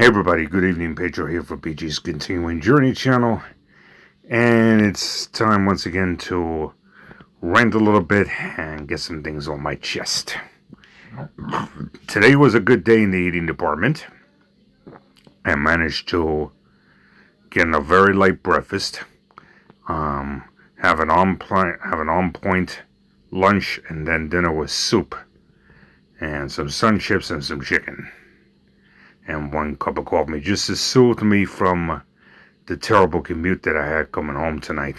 Hey everybody, good evening. Pedro here for PG's Continuing Journey channel. And it's time once again to rant a little bit and get some things on my chest. Today was a good day in the eating department. I managed to get a very light breakfast, have an on point lunch, and then dinner with soup and some sun chips and some chicken. And one cup of coffee, just to soothe me from the terrible commute that I had coming home tonight.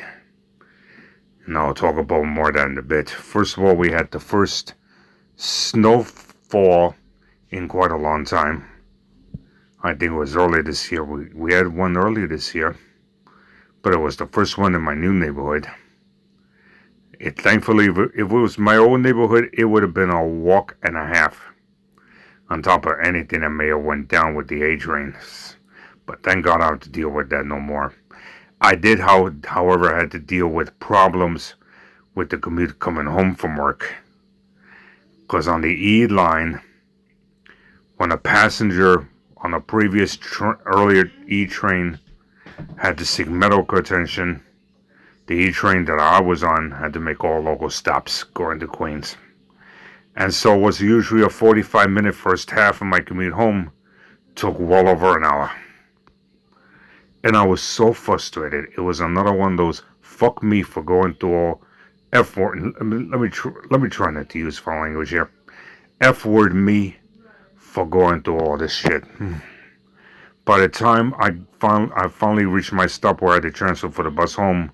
And I'll talk about more of that in a bit. First of all, we had the first snowfall in quite a long time. I think it was early this year. We had one earlier this year, but it was the first one in my new neighborhood. Thankfully, if it was my old neighborhood, it would have been a walk and a half, on top of anything that may have went down with the age rains. But thank God I don't have to deal with that no more. I did, however, had to deal with problems with the commute coming home from work. Because on the E line, when a passenger on a previous earlier E train had to seek medical attention, the E train that I was on had to make all local stops going to Queens. And so what's usually a 45-minute first half of my commute home took well over an hour. And I was so frustrated. It was another one of those fuck me for going through all F word. Let me try not to use foul language here. F word me for going through all this shit. By the time I finally reached my stop where I had to transfer for the bus home,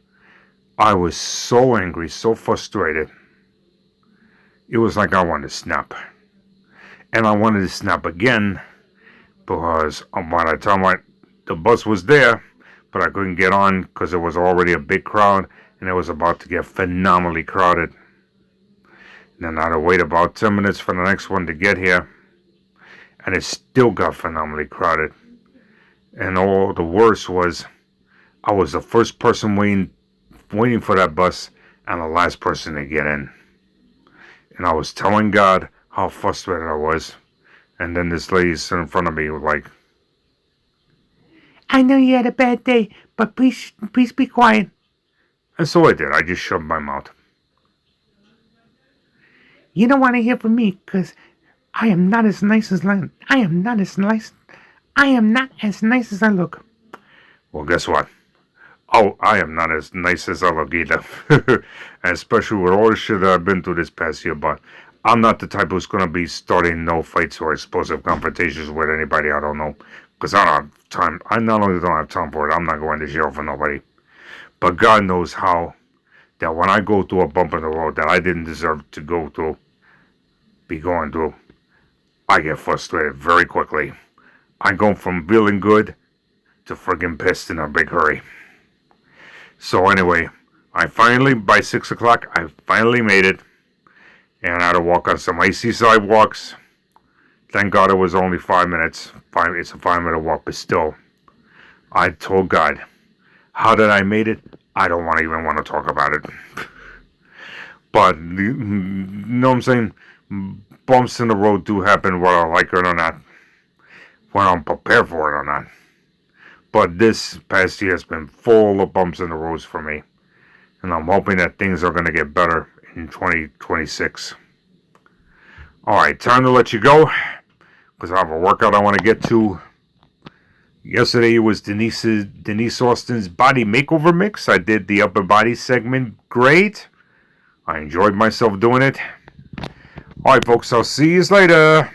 I was so angry, so frustrated. It was like I wanted to snap. And I wanted to snap again because by the time the bus was there, but I couldn't get on because there was already a big crowd and it was about to get phenomenally crowded. And then I had to wait about 10 minutes for the next one to get here, and it still got phenomenally crowded. And all the worst was I was the first person waiting for that bus and the last person to get in. And I was telling God how frustrated I was. And then this lady sitting in front of me was like, I know you had a bad day, but please be quiet. And so I did. I just shut my mouth. You don't want to hear from me, because I am not as nice as I am not as nice as I look. Well, guess what? Oh, I am not as nice as I look either. Especially with all the shit that I've been through this past year. But I'm not the type who's going to be starting no fights or explosive confrontations with anybody I don't know. Because I don't have time. I not only don't have time for it, I'm not going to jail for nobody. But God knows how that when I go through a bump in the road that I didn't deserve to be going through, I get frustrated very quickly. I go from feeling good to friggin' pissed in a big hurry. So anyway, by 6 o'clock, I finally made it. And I had to walk on some icy sidewalks. Thank God it was only 5 minutes. It's a 5-minute walk, but still. I told God, how did I made it? I don't even want to talk about it. But, you know what I'm saying? Bumps in the road do happen whether I like it or not. Whether I'm prepared for it or not. But this past year has been full of bumps in the roads for me. And I'm hoping that things are going to get better in 2026. Alright, time to let you go, because I have a workout I want to get to. Yesterday was Denise Austin's body makeover mix. I did the upper body segment great. I enjoyed myself doing it. Alright folks, I'll see you later.